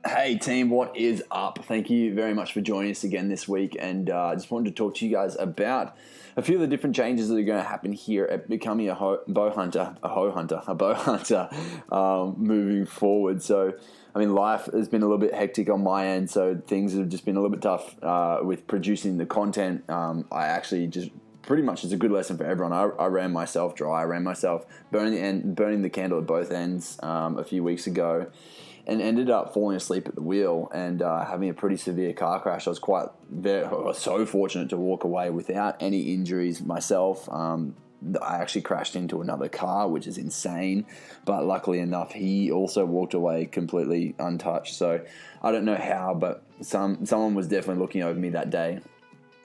Hey team, what is up? Thank you very much for joining us again this week, and I just wanted to talk to you guys about a few of the different changes that are going to happen here at becoming a bowhunter moving forward. So, I mean, life has been a little bit hectic on my end, so things have just been a little bit tough with producing the content. I actually just pretty much it's a good lesson for everyone. I ran myself dry. I ran myself burning the candle at both ends a few weeks ago, and ended up falling asleep at the wheel and having a pretty severe car crash. I was so fortunate to walk away without any injuries myself. I actually crashed into another car, which is insane. But luckily enough, he also walked away completely untouched. So I don't know how, but someone was definitely looking over me that day.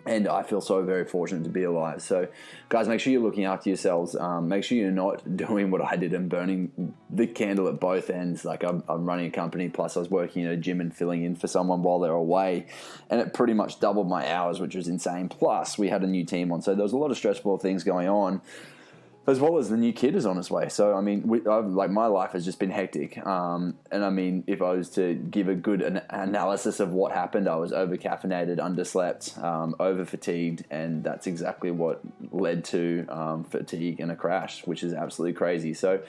And I feel so very fortunate to be alive. So, guys, make sure you're looking after yourselves. Make sure you're not doing what I did and burning the candle at both ends. Like I'm running a company, plus I was working at a gym and filling in for someone while they're away. And it pretty much doubled my hours, which was insane. Plus, we had a new team on. So there was a lot of stressful things going on, as well as the new kid is on its way. So, I mean, my life has just been hectic. And, I mean, if I was to give a good analysis of what happened, I was over-caffeinated, underslept, over-fatigued, and that's exactly what led to fatigue and a crash, which is absolutely crazy. So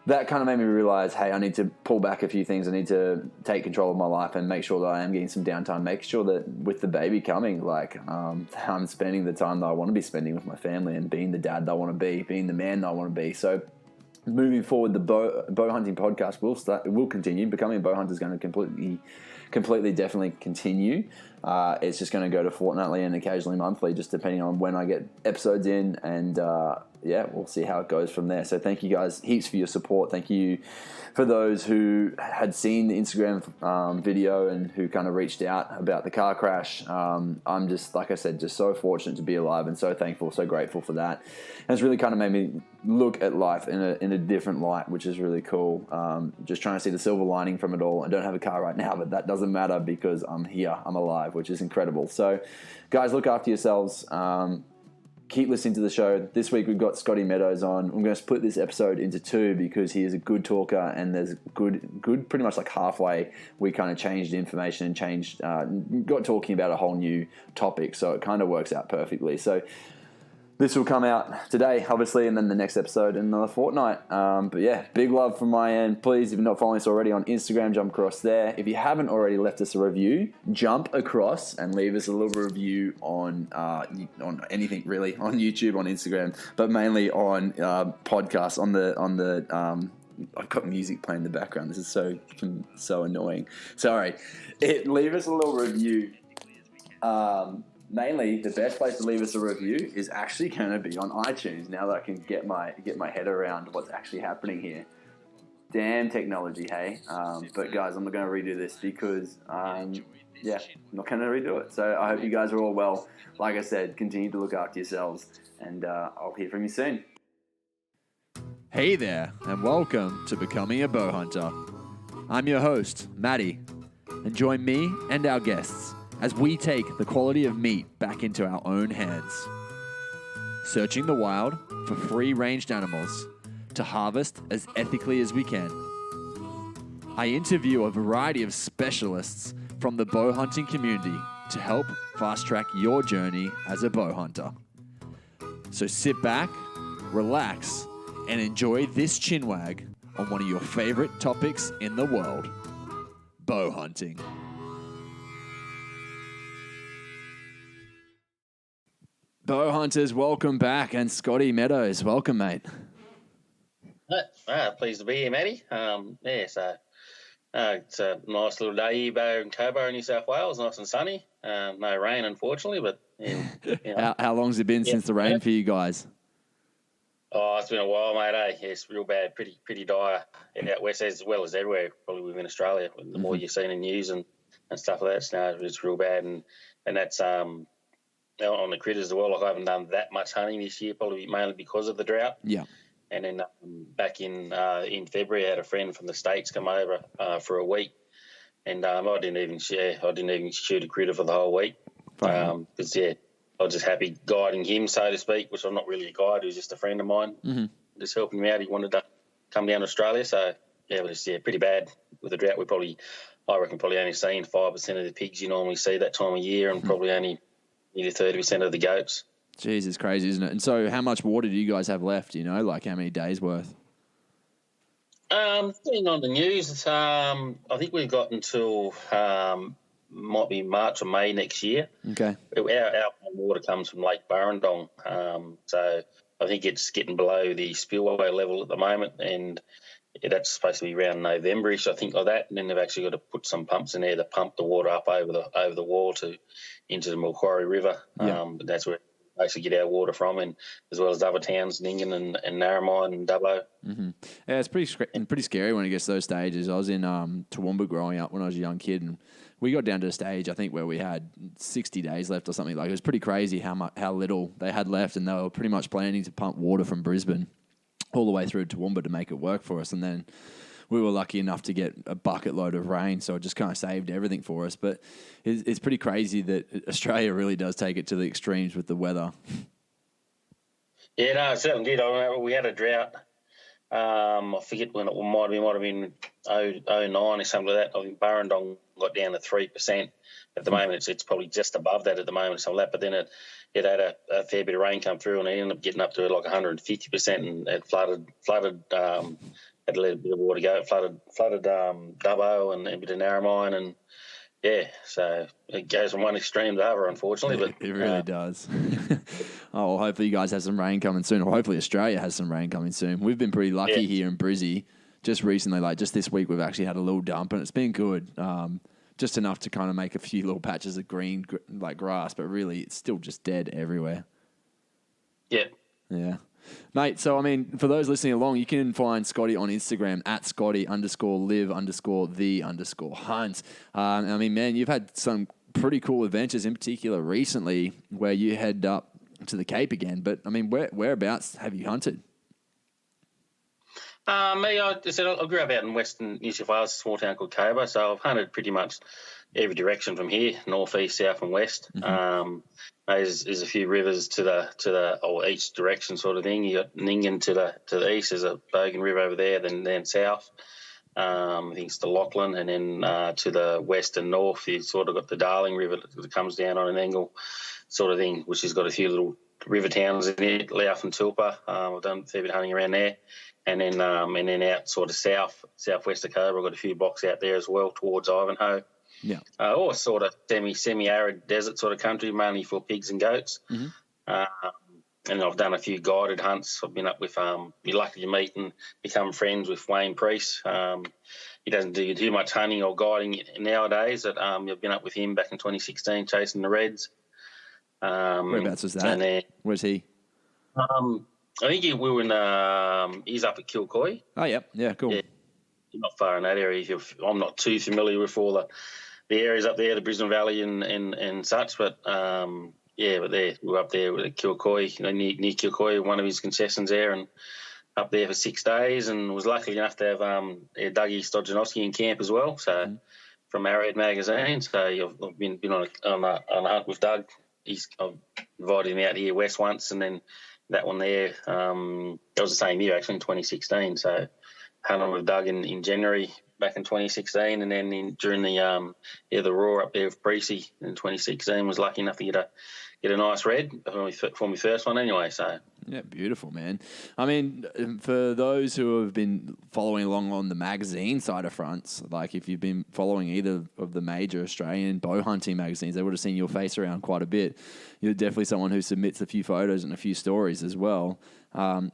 that kind of made me realize, hey, I need to pull back a few things. I need to take control of my life and make sure that I am getting some downtime. Make sure that with the baby coming, I'm spending the time that I want to be spending with my family and being the dad that I want to be, being the man that I want to be. So moving forward, the bow hunting podcast will continue. Becoming a bow hunter is going to completely definitely continue. It's just going to go to fortnightly and occasionally monthly, just depending on when I get episodes in, and we'll see how it goes from there. So thank you guys heaps for your support. Thank you for those who had seen the Instagram video and who kind of reached out about the car crash. I'm just, like I said, just so fortunate to be alive and so thankful, so grateful for that. And it's really kind of made me look at life in a different light, which is really cool. Just trying to see the silver lining from it all. I don't have a car right now, but that doesn't matter because I'm here, I'm alive, which is incredible. So guys, look after yourselves. Keep listening to the show. This week we've got Scotty Meadows on. I'm going to split this episode into two because he is a good talker, and there's good pretty much like halfway we kind of changed information and got talking about a whole new topic, so it kind of works out perfectly. So this will come out today, obviously, and then the next episode in another fortnight. But yeah, big love from my end. Please, if you're not following us already on Instagram, jump across there. If you haven't already left us a review, jump across and leave us a little review on anything really, on YouTube, on Instagram, but mainly on podcasts, on the I've got music playing in the background. This is so annoying. Sorry. Leave us a little review. Mainly, the best place to leave us a review is actually going to be on iTunes. Now that I can get my head around what's actually happening here. Damn technology, hey. But guys, I'm not going to redo this because, I'm not going to redo it. So I hope you guys are all well. Like I said, continue to look after yourselves, and I'll hear from you soon. Hey there, and welcome to Becoming a Bowhunter. I'm your host, Maddy, and join me and our guests as we take the quality of meat back into our own hands, searching the wild for free-ranged animals to harvest as ethically as we can. I interview a variety of specialists from the bow hunting community to help fast-track your journey as a bow hunter. So sit back, relax, and enjoy this chinwag on one of your favorite topics in the world, bow hunting. Bow hunters, welcome back, and Scotty Meadows, welcome, mate. Pleased to be here, Maddy. It's a nice little day here, Bow and Cobo, New South Wales, nice and sunny. No rain, unfortunately, but How long's it been since the rain for you guys? Oh, it's been a while, mate. It's real bad, pretty dire out west as well as everywhere, probably within Australia. The more you've seen in news and stuff like that, it's real bad, and that's on the critters as well. Like I haven't done that much hunting this year, probably mainly because of the drought. Yeah. And then back in February, I had a friend from the States come over for a week, and I didn't even shoot a critter for the whole week because I was just happy guiding him, so to speak, which I'm not really a guide. He was just a friend of mine, just helping me out. He wanted to come down to Australia, so yeah, it was pretty bad with the drought, I reckon probably only seen 5% of the pigs you normally see that time of year, and probably only nearly 30% of the goats. Jeez, it's crazy, isn't it? And so how much water do you guys have left, like how many days worth? Seeing on the news, I think we've got until might be March or May next year. Okay. Our water comes from Lake Burrendong, so I think it's getting below the spillway level at the moment, and that's supposed to be around November-ish, I think, like that. And then they've actually got to put some pumps in there to pump the water up over the wall into the Macquarie River. Yeah. But that's where we actually get our water from, and as well as other towns, Nyngan and Narromine and Dubbo. Mm-hmm. Yeah, it's pretty scary when it gets to those stages. I was in Toowoomba growing up when I was a young kid, and we got down to a stage, I think, where we had 60 days left or something. Like, it was pretty crazy how little they had left, and they were pretty much planning to pump water from Brisbane all the way through to Toowoomba to make it work for us. And then we were lucky enough to get a bucket load of rain, so it just kind of saved everything for us. But it's pretty crazy that Australia really does take it to the extremes with the weather. Yeah, no, it certainly did. I remember we had a drought. I forget when it might have been 09 or something like that. I think Burrendong got down to 3%. At the moment, it's probably just above that at the moment, something like that. But then it had a fair bit of rain come through, and it ended up getting up to like 150%, and it flooded. Had a little bit of water go. It flooded Dubbo and a bit of Narromine, and yeah, so it goes from one extreme to the other, unfortunately. It really does. Oh, well, hopefully you guys have some rain coming soon, or hopefully Australia has some rain coming soon. We've been pretty lucky here in Brizzy. Just recently, like just this week, we've actually had a little dump, and it's been good. Just enough to kind of make a few little patches of green, like grass, but really it's still just dead everywhere. Yeah. Yeah. Mate, so, I mean, for those listening along, you can find Scotty on Instagram at Scotty_live_the_hunt. I mean, man, you've had some pretty cool adventures, in particular recently, where you head up to the Cape again. But, I mean, whereabouts have you hunted? Me, I grew up out in Western New South Wales, a small town called Cobar, so I've hunted pretty much every direction from here, north, east, south, and west. Mm-hmm. There's a few rivers to the or each direction sort of thing. You got Nyngan to the east. There's a Bogan River over there. Then south, I think it's the Lachlan, and then to the west and north, you sort of got the Darling River that comes down on an angle, sort of thing, which has got a few little river towns in it, Louth and Tulpa. I've done a fair bit of hunting around there. And then out sort of southwest of Cobar, I've got a few blocks out there as well towards Ivanhoe. Yeah. Or sort of semi-arid desert sort of country, mainly for pigs and goats. Mm-hmm. And I've done a few guided hunts. I've been up with, you're lucky to meet and become friends with Wayne Priest. He doesn't do too much hunting or guiding nowadays. But I've been up with him back in 2016 chasing the Reds. Whereabouts was that? Where's he? I think we were in. He's up at Kilcoy. Oh, yep. Yeah, cool. Yeah, not far in that area. I'm not too familiar with all the areas up there, the Brisbane Valley and such, but but we're up there with Kilcoy, near Kilcoy, one of his concessions there, and up there for 6 days, and was lucky enough to have Dougie Stojanowski in camp as well. So from Arrowhead Magazine. So I've been on a hunt with Doug. I've invited him out here west once, and then that one there, that was the same year actually in 2016. So hunted with Doug in January back in 2016, and then during the roar up there with Precy in 2016, was lucky enough to get a nice red for my first one anyway. So yeah, beautiful, man. I mean, for those who have been following along on the magazine side of fronts, like if you've been following either of the major Australian bow hunting magazines, they would have seen your face around quite a bit. You're definitely someone who submits a few photos and a few stories as well.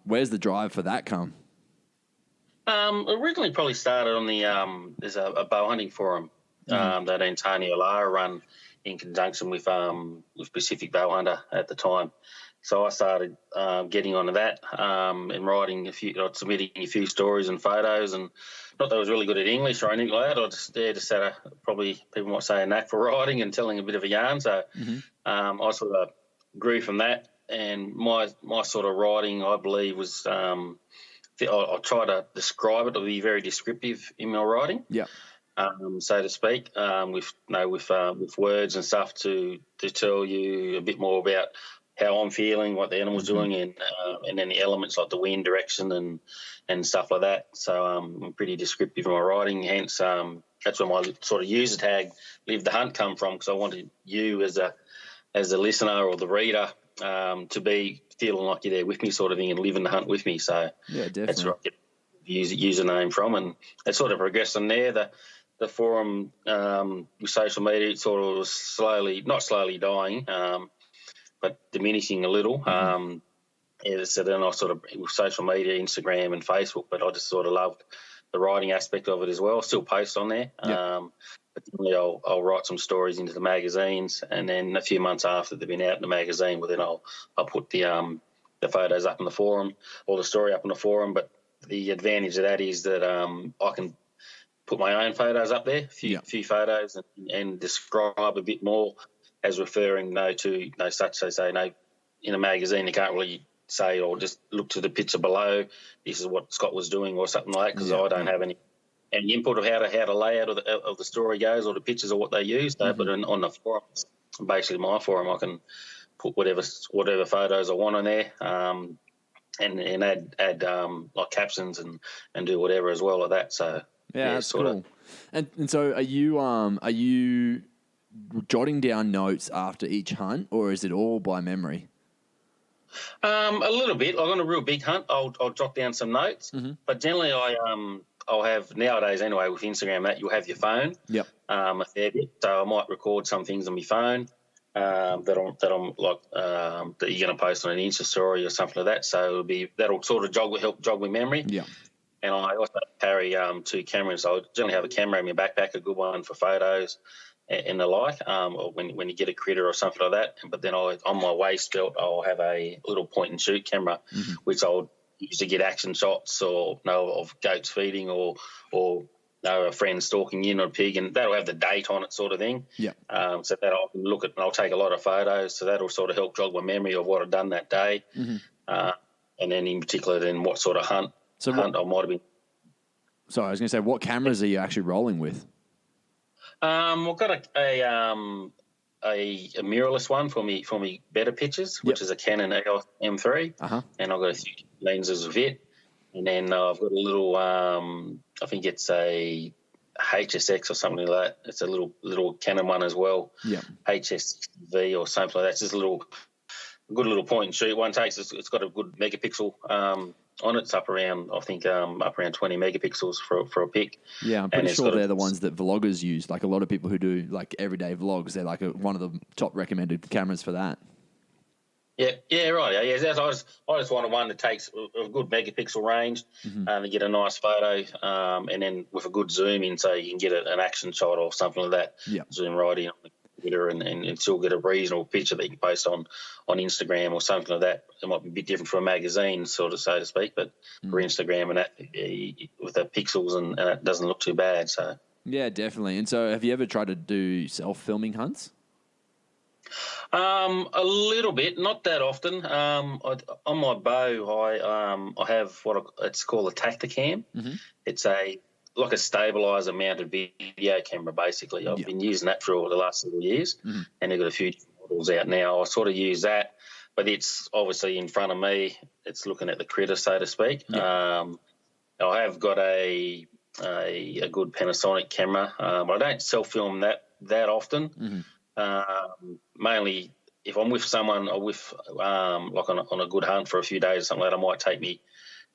Where's the drive for that come? Originally probably started on the there's a bow hunting forum that Antonio Lara run in conjunction with Pacific Bowhunter at the time. So I started getting onto that and writing submitting a few stories and photos, and not that I was really good at English or anything like that. I just had probably people might say a knack for writing and telling a bit of a yarn. So I sort of grew from that, and my sort of writing, I believe, was I try to describe it to be very descriptive in my writing. Yeah. So to speak, with words and stuff to tell you a bit more about how I'm feeling, what the animal's doing, and then the elements like the wind direction and stuff like that. So I'm pretty descriptive in my writing. Hence, that's where my sort of user tag "Live the Hunt" come from, because I wanted you as a listener or the reader to be feeling like you're there with me, sort of thing, and living the hunt with me. So Yeah, definitely. that's where I get username from, and it sort of progressed from there. The forum with social media, it sort of was not slowly dying, but diminishing a little. So then I sort of, with social media, Instagram and Facebook, but I just sort of loved the writing aspect of it as well. I still post on there. But generally I'll write some stories into the magazines, and then a few months after they've been out in the magazine, well, then I'll put the photos up in the forum, or the story up in the forum. But the advantage of that is that I can put my own photos up there, few photos, and describe a bit more as referring to such as say in a magazine you can't really say, or just look to the picture below, this is what Scott was doing or something like that, because I don't have any input of how the layout of the story goes, or the pictures or what they use. But on the forum, basically my forum, I can put whatever photos I want on there, and add like captions and do whatever as well like that. So that's cool. And so are you jotting down notes after each hunt, or is it all by memory? A little bit. Like on a real big hunt, I'll jot down some notes. But generally, I'll have, nowadays anyway, with Instagram, that you'll have your phone. A fair bit. So I might record some things on my phone that I'm like that you're going to post on an Insta story or something like that. So that'll sort of help jog my memory. And I also carry 2 cameras. So I generally have a camera in my backpack, a good one for photos and the like, or when you get a critter or something like that. But then on my waist belt, I'll have a little point and shoot camera, which I'll use to get action shots or of goats feeding or a friend stalking in on a pig, and that'll have the date on it, sort of thing. So that I can look at, and I'll take a lot of photos. So that'll sort of help jog my memory of what I've done that day, and then in particular, then what sort of hunt I might have been. Sorry, I was going to say, what cameras are you actually rolling with? I've got a mirrorless one for me better pictures, which is a Canon EOS M3, and I've got a few lenses with it, and then I've got a little I think it's a HSX or something like that. It's a little Canon one as well, HSV or something like that. It's just a good little point and shoot one. It's got a good megapixel on it. It's up around 20 megapixels for a pic. Yeah, I'm pretty sure they're the ones that vloggers use. Like a lot of people who do like everyday vlogs, they're like one of the top recommended cameras for that. Yeah, right. Yeah, I just wanted one that takes a good megapixel range and get a nice photo, and then with a good zoom in, so you can get an action shot or something like that. Zoom right in on the computer and still get a reasonable picture that you can post on Instagram or something like that. It might be a bit different from a magazine, sort of, so to speak, but for Instagram and that, with the pixels and it doesn't look too bad. So yeah, definitely. And so, have you ever tried to do self-filming hunts? A little bit, not that often. On my bow, I have it's called a Tacticam. It's like a stabilizer mounted video camera, basically. I've been using that for the last several years, and they've got a few models out now. I sort of use that, but it's obviously in front of me. It's looking at the critter, so to speak. I have got a good Panasonic camera, but I don't self-film that often. Mainly if I'm with someone or with like on a good hunt for a few days or something like that, I might take me,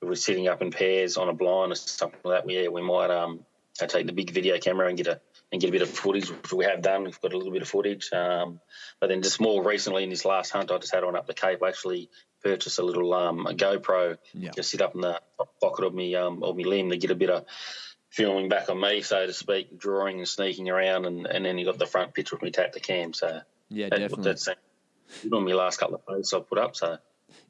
if we're sitting up in pairs on a blind or something like that, we might I take the big video camera and get a bit of footage, which we have done. We've got a little bit of footage. But then just more recently in this last hunt, I just had one up the Cape. I actually purchased a little a GoPro, just sit up in the pocket of me limb to get a bit of filming back on me, so to speak, drawing and sneaking around, and then you got the front picture of me Tacticam. So definitely. That's on my last couple of posts I put up. So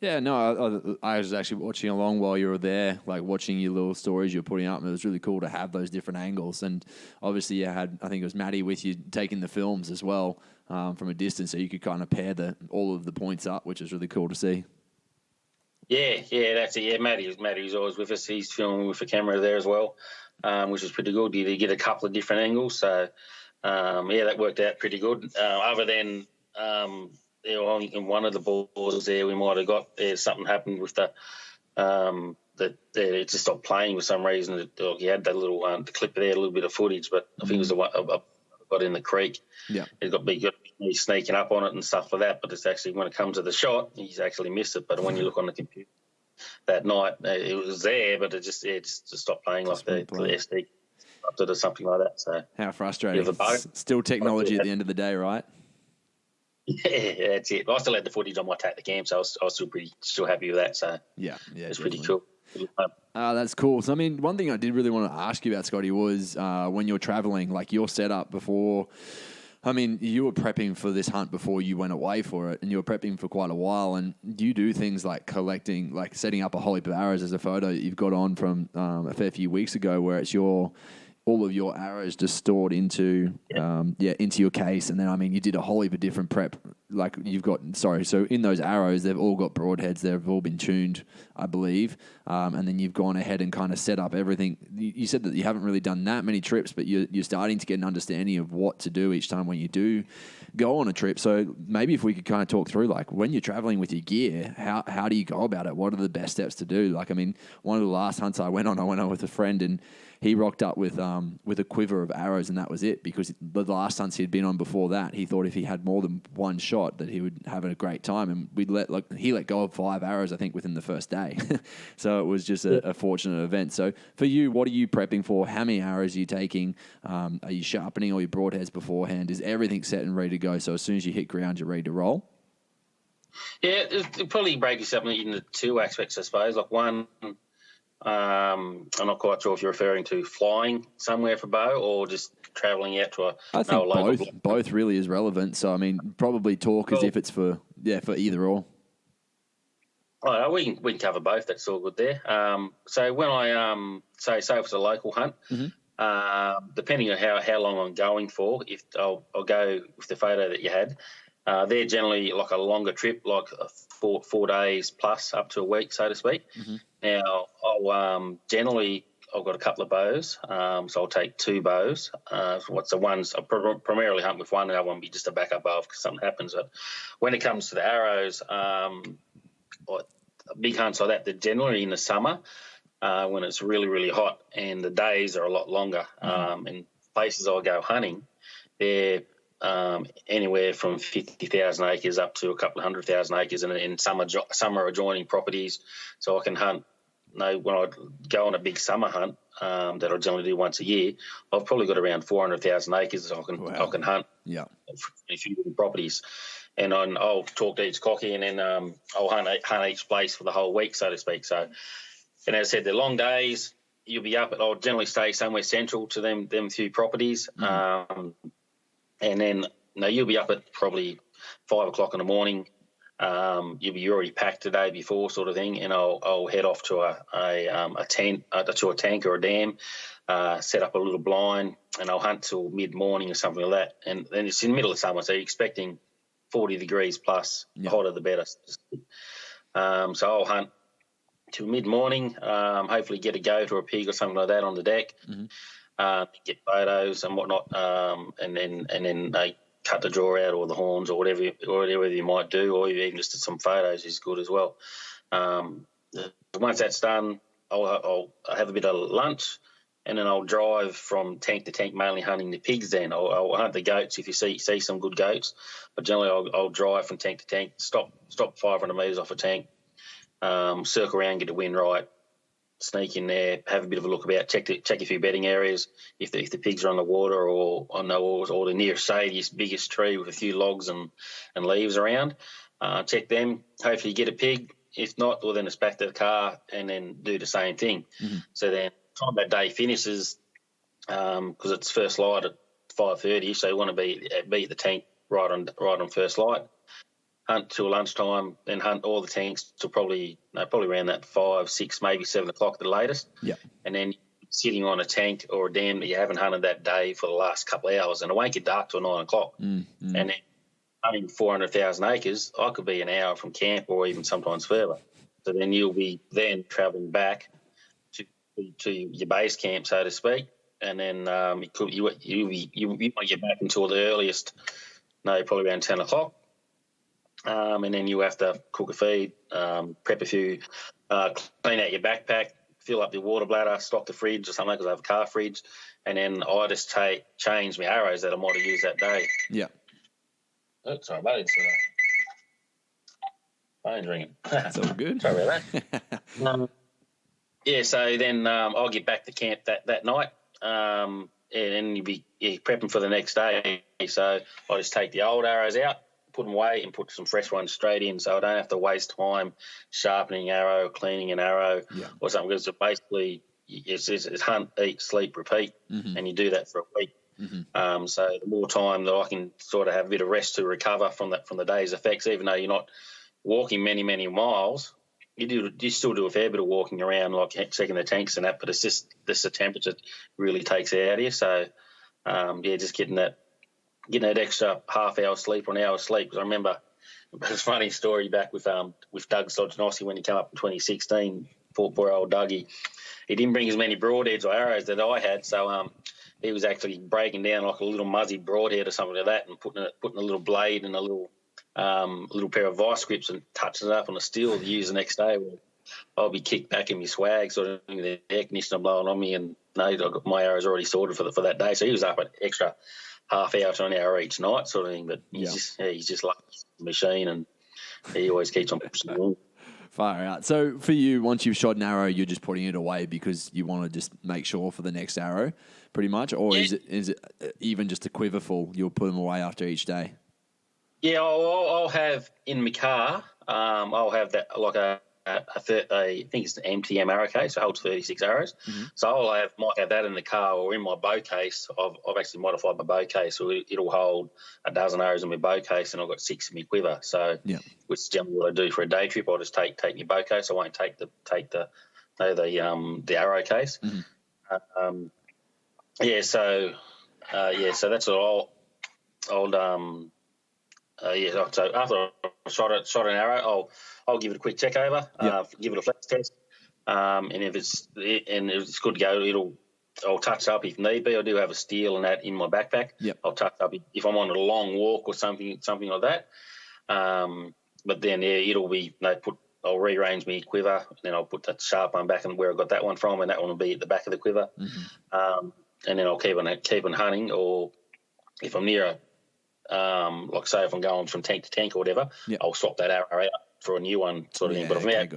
yeah, no, I was actually watching along while you were there, like watching your little stories you were putting up, and it was really cool to have those different angles. And obviously you had, I think it was Maddy with you taking the films as well from a distance, so you could kind of pair all of the points up, which is really cool to see. Yeah, that's it. Yeah, Maddy's always with us. He's filming with a camera there as well, which is pretty good. You get a couple of different angles, so that worked out pretty good. Other than in one of the balls there, we might have got something happened with the it just stopped playing for some reason. You had that little the clip there, a little bit of footage, but I think it was the one I got in the creek. Yeah, it got me sneaking up on it and stuff like that. But it's actually when it comes to the shot, he's actually missed it. But when you look on the computer that night, it was there, but it just stopped playing like the SD or something like that. So how frustrating! Still technology at the end of the day, right? Yeah, that's it. I still had the footage on my Take the Cam, so I was still happy with that. So yeah, it's definitely. pretty cool. That's cool. So, I mean, one thing I did really want to ask you about, Scotty, was when you're traveling, like your setup before. I mean, you were prepping for this hunt before you went away for it, and you were prepping for quite a while. And you do things like collecting, like setting up a whole heap of arrows. As a photo that you've got on from a fair few weeks ago, where it's all of your arrows just stored into into your case. And then, I mean, you did a whole heap of different prep. Like so in those arrows, they've all got broadheads. They've all been tuned, I believe. And then you've gone ahead and kind of set up everything. You said that you haven't really done that many trips, but you're starting to get an understanding of what to do each time when you do go on a trip. So maybe if we could kind of talk through, like, when you're traveling with your gear, how do you go about it? What are the best steps to do? Like, I mean, one of the last hunts I went on with a friend, and he rocked up with a quiver of arrows, and that was it, because the last hunts he'd been on before that, he thought if he had more than one shot that he would have a great time, and he let go of 5 arrows, I think, within the first day. So it was just a fortunate event. So for you, what are you prepping for? How many arrows are you taking? Are you sharpening all your broadheads beforehand? Is everything set and ready to go, so as soon as you hit ground, you're ready to roll? Yeah, it'll probably break yourself into 2 aspects, I suppose. Like, one, I'm not quite sure if you're referring to flying somewhere for bow or just travelling out to I think both really is relevant. So, I mean, probably talk as if it's for either or. Oh, we can cover both. That's all good there. So when I say if it's a local hunt, depending on how long I'm going for, if I'll go with the photo that you had. They're generally like a longer trip, like 4 days plus up to a week, so to speak. Mm-hmm. Now, I've got a couple of bows, so I'll take 2 bows. What's the ones I primarily hunt with one, and I want to be just a backup bow if something happens. But when it comes to the arrows, big hunts like that, they're generally in the summer when it's really, really hot and the days are a lot longer. And places I go hunting, they're anywhere from 50,000 acres up to a couple of 100,000 acres, and in some are adjoining properties, so I can hunt. When I go on a big summer hunt that I generally do once a year, I've probably got around 400,000 acres I can hunt. Yeah, a few different properties, and I'll talk to each cocky, and then I'll hunt each place for the whole week, so to speak. So, and as I said, they're long days. You'll be up. I'll generally stay somewhere central to them few properties. And then you'll be up at probably 5 o'clock in the morning. You'll be already packed the day before, sort of thing, and I'll head off to a tent, to a tank or a dam, set up a little blind, and I'll hunt till mid morning or something like that. And then it's in the middle of summer, so you're expecting 40 degrees plus. The hotter the better. So I'll hunt till mid morning. Hopefully get a goat or a pig or something like that on the deck. Get photos and whatnot, and then they cut the jaw out or the horns or whatever you might do, or even just some photos is good as well. Once that's done, I'll have a bit of lunch, and then I'll drive from tank to tank, mainly hunting the pigs. Then I'll hunt the goats if you see some good goats, but generally I'll drive from tank to tank, stop 500 metres off a tank, circle around, get the wind right, sneak in there, have a bit of a look about, check a few bedding areas if the pigs are on the water or the nearest shadiest, biggest tree with a few logs and leaves around. Check them. Hopefully you get a pig. If not, well, then it's back to the car and then do the same thing. So then time that day finishes, because it's first light at 5:30, so you want to be at the tank right on first light. Hunt till lunchtime, then hunt all the tanks till probably around that 5, 6, maybe 7 o'clock at the latest. Yeah. And then sitting on a tank or a dam that you haven't hunted that day for the last couple of hours, and it won't get dark till 9 o'clock. And then hunting 400,000 acres, I could be an hour from camp or even sometimes further. So then you'll be travelling back to your base camp, so to speak, and then you won't get back until the earliest, probably around 10 o'clock. and then you have to cook a feed, prep a few, clean out your backpack, fill up your water bladder, stock the fridge or something because I have a car fridge, and then I just change my arrows that I might have used that day. Yeah. Oh, sorry, buddy. Phone's ringing. That's all good. Sorry about that. Yeah, so then I'll get back to camp that night, and you'll be prepping for the next day. So I just take the old arrows out, put them away, and put some fresh ones straight in, so I don't have to waste time sharpening arrow, cleaning an arrow, or something. Because basically it's hunt, eat, sleep, repeat, and you do that for a week. So the more time that I can sort of have a bit of rest to recover from the day's effects, even though you're not walking many miles. You still do a fair bit of walking around, like checking the tanks and that, but it's just the temperature really takes it out of you. So, just getting that extra half hour sleep or an hour sleep. Because I remember it was a funny story back with Doug Sodjanowski when he came up in 2016. Poor old Dougie. He didn't bring as many broadheads or arrows that I had, so he was actually breaking down like a little muzzy broadhead or something like that, and putting a little blade and a little pair of vice grips and touching it up on a steel to use the next day. Well, I'll be kicked back in my swag, sort of the air conditioner blowing on me, and I got my arrows already sorted for that day. So he was up an extra half hour to an hour each night, sort of thing. But he's just like a machine, and he always keeps on pushing along. Far out. So for you, once you've shot an arrow, you're just putting it away because you want to just make sure for the next arrow, pretty much, or is it even just a quiver full? You'll put them away after each day. Yeah, I'll have in my car. I'll have that like I think it's an MTM arrow case. So it holds 36 arrows. So might have that in the car or in my bow case. I've actually modified my bow case, so it'll hold a dozen arrows in my bow case, and I've got 6 in my quiver. So, which is generally what I do for a day trip. I'll just take my bow case. I won't take the arrow case. So that's all. So after I shot an arrow, I'll give it a quick check over, give it a flex test, and if it's good to go, I'll touch up if need be. I do have a steel and that in my backpack. I'll touch up if I'm on a long walk or something like that. But then it'll be I'll rearrange my quiver, and then I'll put that sharp one back and where I got that one from, and that one will be at the back of the quiver. And then I'll keep on hunting, or if I'm near like say if I'm going from tank to tank or whatever, I'll swap that arrow out for a new one sort of thing. But if I'm out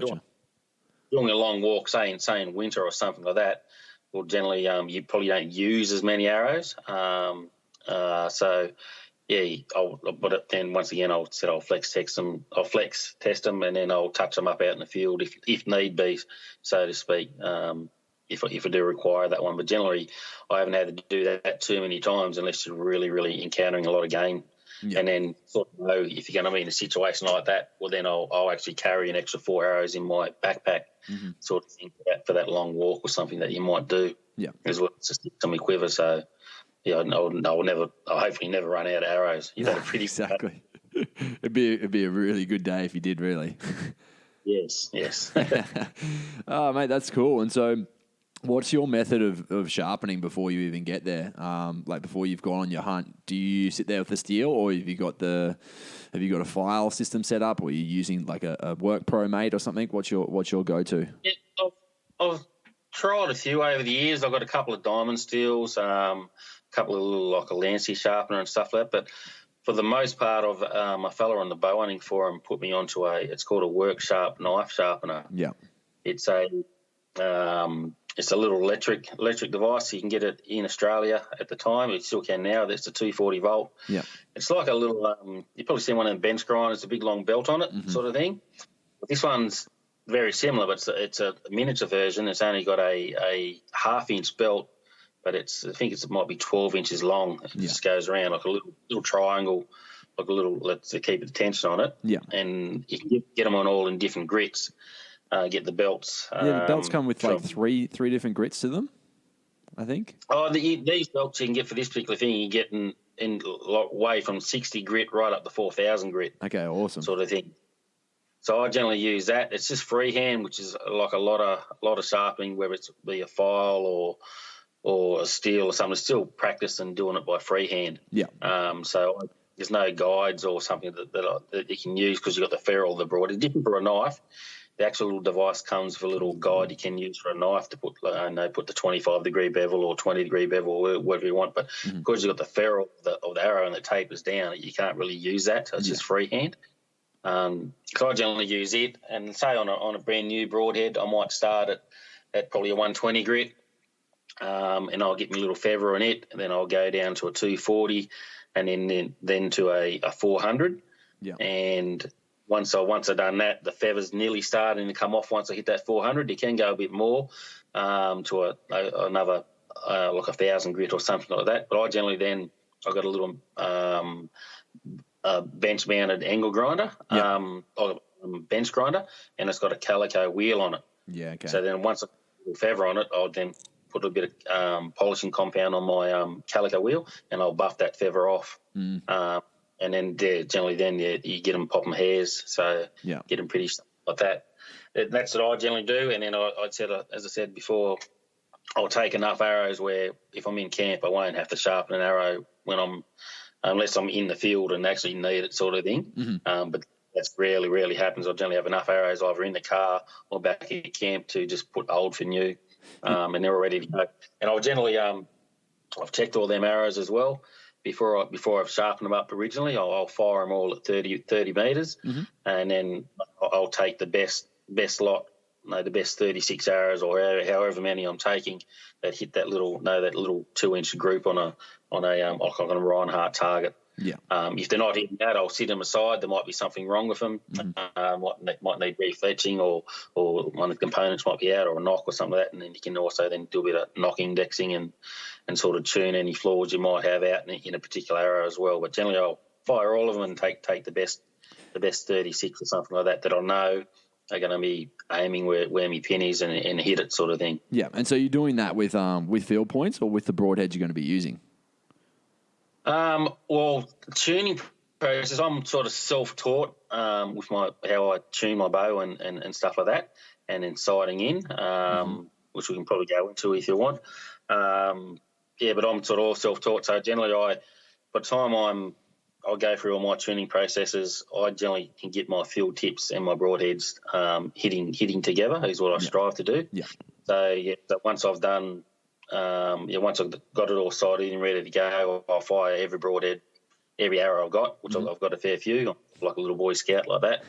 doing a long walk, say in winter or something like that, well, generally you probably don't use as many arrows. But then once again, I'll flex test them, and then I'll touch them up out in the field if need be, so to speak. If I do require that one, but generally I haven't had to do that too many times unless you're really, really encountering a lot of game. And then sort of know if you're going to be in a situation like that, well then I'll actually carry an extra 4 arrows in my backpack, sort of thing for that long walk or something that you might do. As well, it's just on my quiver. So I'll hopefully never run out of arrows. You've had a pretty exactly. It'd be a really good day if you did, really. Yes. Oh, mate, that's cool. And so, what's your method of sharpening before you even get there? Like before you've gone on your hunt, do you sit there with the steel, or have you got a file system set up, or are you using like a Work Pro mate or something? What's your go-to? Yeah, I've tried a few over the years. I've got a couple of diamond steels, a couple of little like a Lancy sharpener and stuff like that. But for the most part, of a fella on the Bowhunting forum put me onto it's called a Work Sharp knife sharpener. Yeah, it's a little electric device. You can get it in Australia at the time. You still can now. That's a 240 volt. Yeah, it's like a little. You probably seen one of them bench grinders, a big long belt on it, sort of thing. But this one's very similar, but it's a miniature version. It's only got a half-inch belt, but I think it might be 12 inches long. It just goes around like a little triangle, like a little to keep the tension on it. Yeah, and you can get them on all in different grits. Get the belts. The belts come with like three different grits to them, I think. Oh, these belts you can get for this particular thing, you get in way from 60 grit right up to 4,000 grit. Okay, awesome. Sort of thing. So I generally use that. It's just freehand, which is like a lot of sharpening, whether it's be a file or a steel or something. Still practice and doing it by freehand. Yeah. So there's no guides or something that you can use because you've got the ferrule of the broadhead. Different for a knife. The actual little device comes with a little guide you can use for a knife to put, put the 25-degree bevel or 20-degree bevel or whatever you want. But because you've got the ferrule of the arrow and it tapers down, you can't really use that. So it's just freehand. So I generally use it. And say on a brand new broadhead, I might start at probably a 120 grit, and I'll get my little feather on it, and then I'll go down to a 240, and then to a 400. Yeah. And once I've done that, the feather's nearly starting to come off. Once I hit that 400, you can go a bit more to another like 1,000 grit or something like that. But I generally then I've got a little bench mounted angle grinder, bench grinder, and it's got a calico wheel on it. Yeah. Okay. So then once I put a feather on it, I'll then put a bit of polishing compound on my calico wheel, and I'll buff that feather off. And then generally you get them popping hairs, so get them pretty like that. That's what I generally do. And then as I said before, I'll take enough arrows where if I'm in camp, I won't have to sharpen an arrow unless I'm in the field and actually need it, sort of thing. But that's rarely happens. I generally have enough arrows either in the car or back at camp to just put old for new, and they're all ready to go. And I'll generally I've checked all them arrows as well. Before I've sharpened them up originally, I'll fire them all at 30 metres, and then I'll take the best lot, the best 36 arrows or however many I'm taking that hit that little 2-inch group on a Reinhardt target. Yeah. If they're not hitting that, I'll sit them aside. There might be something wrong with them. Might need refletching, or one of the components might be out, or a knock or something like that. And then you can also then do a bit of knock indexing and sort of tune any flaws you might have out in a particular arrow as well. But generally, I'll fire all of them and take the best 36 or something like that I know are going to be aiming where my pin is and hit it, sort of thing. Yeah. And so you're doing that with field points or with the broadheads you're going to be using? Well, tuning process, I'm sort of self-taught with how I tune my bow and stuff like that, and then sighting in, which we can probably go into if you want. But I'm sort of all self-taught, so generally by the time I'll go through all my tuning processes, I generally can get my field tips and my broadheads hitting together is what I strive to do. Yeah. So once I've done once I've got it all sighted and ready to go, I'll fire every broadhead, every arrow I've got, which I've got a fair few, like a little Boy Scout like that.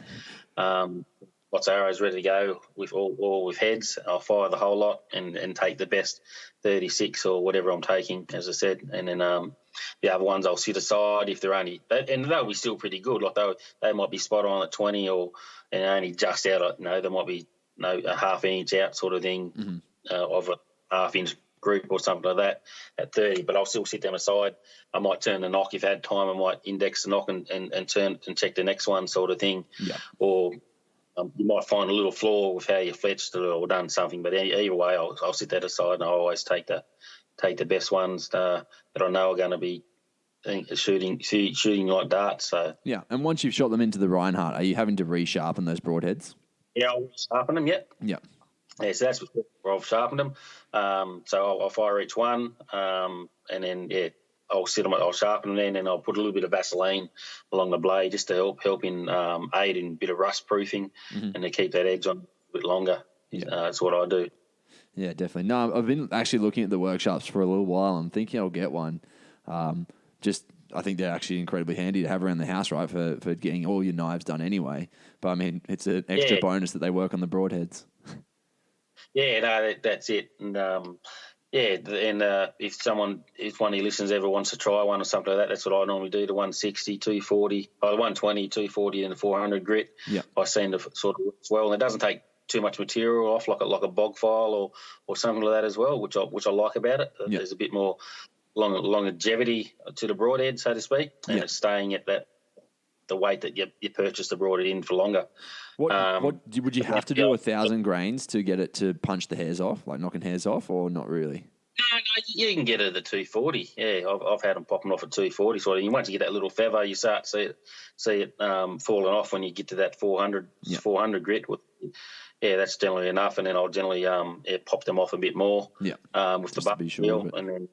Lots of arrows ready to go with all with heads. I'll fire the whole lot and take the best 36 or whatever I'm taking, as I said. And then the other ones I'll sit aside if they're and they'll be still pretty good. Like they might be spot on at 20 and only just out. There might be a half inch out sort of thing of a half inch group or something like that at 30, but I'll still sit them aside. I might turn the knock if I had time. I might index the knock and turn and check the next one, sort of thing. Yeah. Or you might find a little flaw with how you fletched it or done something, but either way, I'll sit that aside and I always take the best ones that I know are going to be shooting like darts. So yeah, and once you've shot them into the Reinhardt, are you having to resharpen those broadheads? Yeah, I'll sharpen them. Yeah. Yeah, so that's where I've sharpened them. So I'll fire each one, and then I'll sharpen them then, and I'll put a little bit of Vaseline along the blade just to help in aid in a bit of rust proofing and to keep that edge on a bit longer. Yeah. That's what I do. Yeah, definitely. No, I've been actually looking at the workshops for a little while. I'm thinking I'll get one. I think they're actually incredibly handy to have around the house, right, for getting all your knives done anyway. But I mean, it's an extra bonus that they work on the broadheads. Yeah, no, that's it. And if one of your listeners ever wants to try one or something like that, that's what I normally do, the 160, 240, 120, 240 and the 400 grit. Yeah. I seem to sort of work as well. And it doesn't take too much material off like a bog file or something like that as well, which I like about it. Yeah. There's a bit more longevity to the broadhead, so to speak, and it's staying at the weight that you purchased the broadhead in for longer. What would you have to do 1,000 grains to get it to punch the hairs off, like knocking hairs off, or not really? No, you can get it at 240. Yeah, I've had them popping off at 240. So once you get that little feather, you start to see it falling off when you get to that 400 grit. Yeah, that's generally enough, and then I'll generally pop them off a bit more with the butt wheel, and then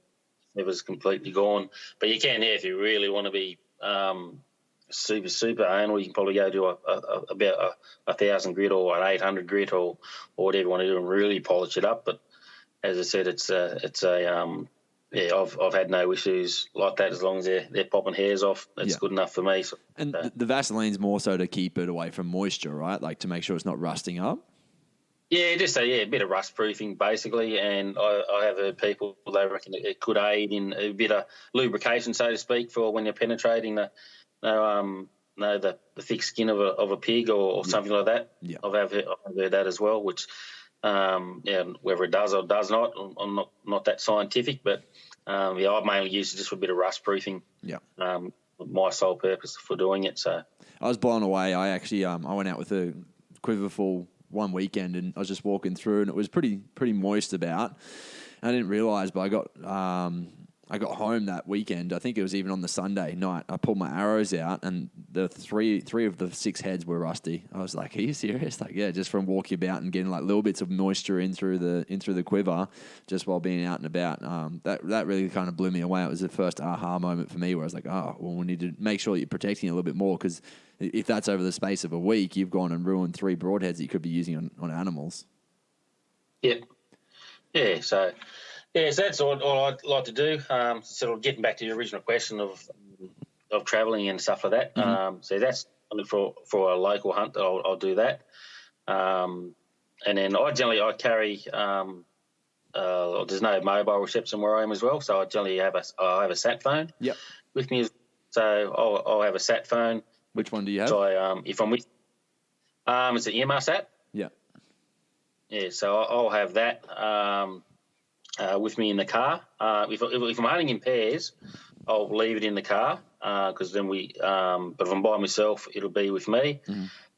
it was completely gone. But you can, if you really want to be super anal, you can probably go to about 1,000 grit or an 800 grit or whatever you want to do and really polish it up. But as I said, I've had no issues like that as long as they're popping hairs off. It's good enough for me. So, and the Vaseline's more so to keep it away from moisture, right? Like to make sure it's not rusting up. Yeah, just a bit of rust proofing basically, and I have heard people, they reckon it could aid in a bit of lubrication, so to speak, for when you're penetrating the thick skin of a pig or something like that. Yeah. I've heard that as well, which whether it does or does not, I'm not that scientific, but I've mainly used it just for a bit of rust proofing. Yeah. My sole purpose for doing it. So I was blown away. I actually I went out with a quiverful one weekend and I was just walking through and it was pretty moist about. I didn't realise, but I got home that weekend. I think it was even on the Sunday night. I pulled my arrows out and the three of the 6 heads were rusty. I was like, "Are you serious?" Like, yeah, just from walking about and getting like little bits of moisture in through the quiver, just while being out and about. That really kind of blew me away. It was the first aha moment for me where I was like, "Oh, well, we need to make sure that you're protecting it a little bit more because if that's over the space of a week, you've gone and ruined 3 broadheads that you could be using on animals." Yep. Yeah. So that's all I'd like to do. Sort of getting back to your original question of travelling and stuff like that. Mm-hmm. So that's for a local hunt. I'll do that. And then I carry. There's no mobile reception where I am as well, so I generally have a sat phone. Yep. With me. So I'll have a sat phone. Which one do you have? So if I'm with, it's an EMR Yeah. Yeah. So I'll have that. With me in the car. If I'm hunting in pairs, I'll leave it in the car because then but if I'm by myself, it'll be with me,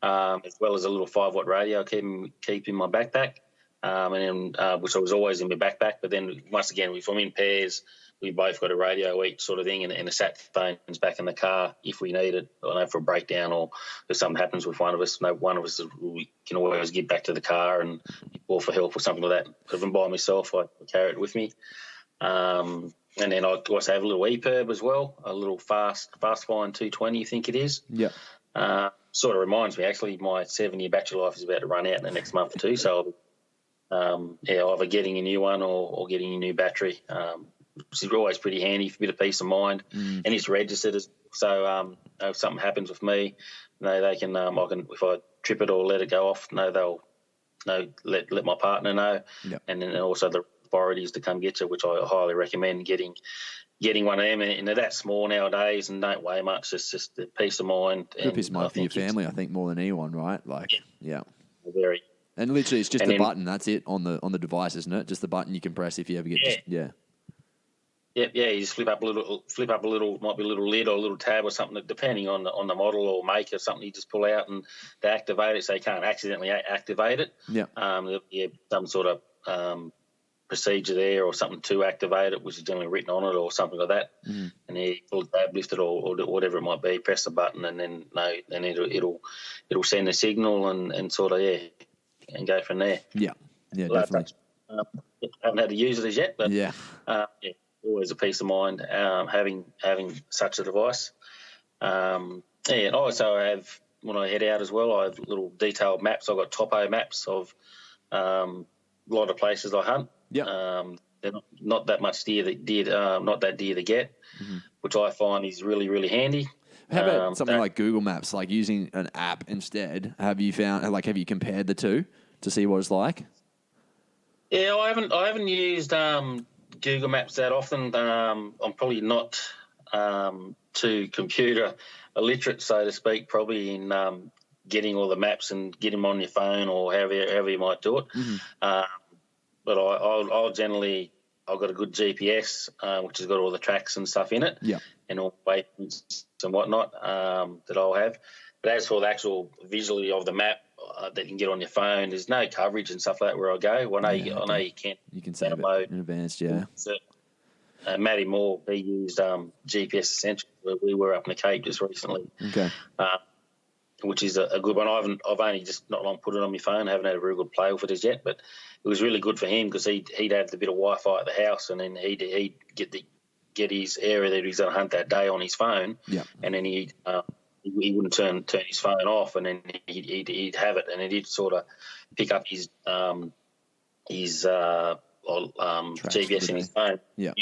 as well as a little 5-watt radio I keep in my backpack, and then which I was always in my backpack. But then once again, if I'm in pairs, we both got a radio each sort of thing, and a sat phone's back in the car if we need it, for a breakdown or if something happens with one of us. One of us we can always get back to the car and call for help or something like that. If I'm by myself, I carry it with me. And then I also have a little EPIRB as well, a little fast find 220, I think it is. Yeah. Sort of reminds me, actually, my 7-year battery life is about to run out in the next month or two, so either getting a new one or getting a new battery. Which is always pretty handy for a bit of peace of mind, and it's registered. So if something happens with me, they can. I can, if I trip it or let it go off, they'll let my partner know, and then also the authorities to come get you, which I highly recommend getting one of them. And they're that small nowadays and don't weigh much. It's just the peace of mind. Good peace of mind for your family, I think, more than anyone, right? Like, yeah. Very. And literally, it's just a button. That's it on the device, isn't it? Just the button you can press if you ever get. Yep, yeah. You just flip up a little, might be a little lid or a little tab or something, depending on the model or make or something. You just pull out and to activate it, so you can't accidentally activate it. Yeah. Some sort of procedure there or something to activate it, which is generally written on it or something like that. Mm-hmm. And then you pull the tab, lift it or whatever it might be, press the button, and then it'll send a signal and sort of and go from there. Yeah, definitely. Haven't had to use it as yet, but yeah. Always a peace of mind having such a device. And also I have, when I head out as well, I have little detailed maps. I've got topo maps of a lot of places I hunt. Yeah. They're not that much deer to get, which I find is really, really handy. How about something like Google Maps, like using an app instead? Have you compared the two to see what it's like? Yeah, I haven't used Google Maps that often. I'm probably not too computer illiterate, so to speak, probably in getting all the maps and getting them on your phone or however you might do it. Mm-hmm. But I'll generally, I've got a good GPS, which has got all the tracks and stuff in it, and all waypoints and whatnot that I'll have. But as for the actual visually of the map that you can get on your phone, there's no coverage and stuff like that where I go. I know you can. You can save it in advance, yeah. So, Maddy Moore, he used GPS Essentials. We were up in the Cape just recently. Okay. Which is a good one. I've only just not long put it on my phone. I haven't had a very good play with it as yet, but it was really good for him because he'd have the bit of Wi-Fi at the house, and then he'd get the get his area that he's going to hunt that day on his phone, Yeah. and then he wouldn't turn his phone off, and then he'd have it, and he'd sort of pick up his GPS in his phone, Yeah.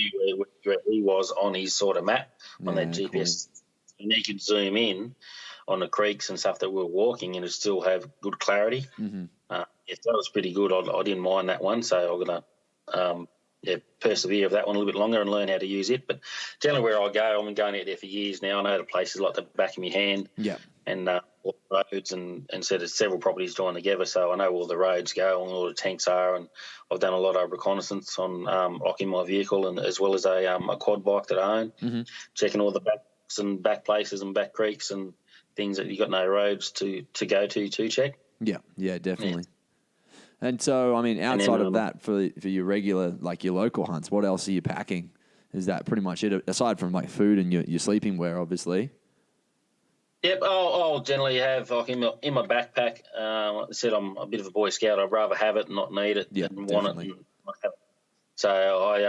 where he was on his sort of map on that GPS, cool. and he could zoom in on the creeks and stuff that we were walking, and it still have good clarity. Mm-hmm. That was pretty good. I didn't mind that one, so I'm gonna persevere with that one a little bit longer and learn how to use it. But generally, where I go, I've been going out there for years now. I know the places like the back of my hand. Yeah. And all the roads and so there's several properties joined together, so I know all the roads go and all the tanks are, and I've done a lot of reconnaissance on like in my vehicle, and as well as a quad bike that I own, Mm-hmm. checking all the backs and back places and back creeks and things that you've got no roads to go to check. Yeah, definitely. Yeah. And so, I mean, outside of that, for your regular, like your local hunts, what else are you packing? Is that pretty much it, aside from like food and your sleeping wear, obviously? Yep, I'll generally have like in my backpack. Like I said, I'm a bit of a Boy Scout. I'd rather have it and not need it than want it and not have it. So I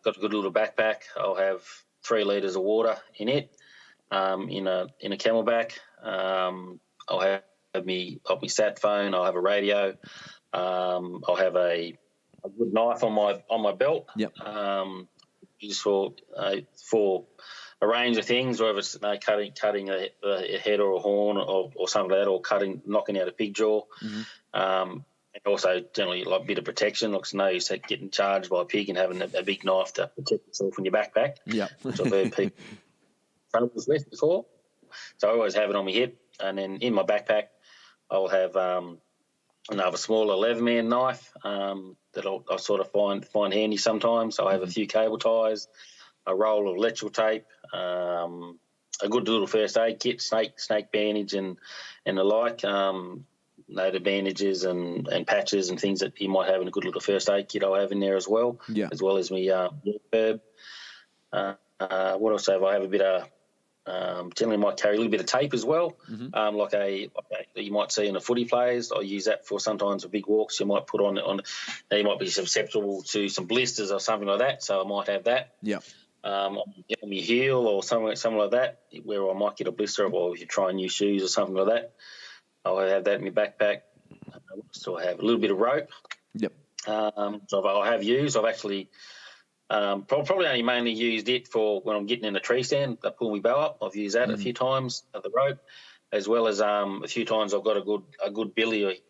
got a good little backpack. I'll have 3 litres of water in it, in a camelback. I'll have me sat phone. I'll have a radio. I'll have a good knife on my belt. Yep. Just for a range of things, whether it's cutting a head or a horn or something like that, or knocking out a pig jaw. Mm-hmm. And also generally like a bit of protection. Like, no use getting charged by a pig and having a big knife to protect yourself in your backpack. Yeah. Which I've heard people troubles with before. So I always have it on my hip, and then in my backpack I'll have another smaller 11-man knife that I'll sort of find handy sometimes. So I have a few cable ties, a roll of electrical tape, a good little first aid kit, snake bandage and the like, the bandages and patches and things that you might have in a good little first aid kit I'll have in there as well, as well as me herb. What else have I? Have a bit of generally might carry a little bit of tape as well, like a you might see in the footy players. I use that for sometimes for big walks. You might put on. You might be susceptible to some blisters or something like that, so I might have that. Yeah. On my heel or something like that, where I might get a blister, or if you try new shoes or something like that, I'll have that in my backpack. So I have a little bit of rope. Yep. So I have used. I've actually probably only mainly used it for when I'm getting in a tree stand. I pull my bow up. I've used that a few times, the rope, as well as a few times I've got a good billy,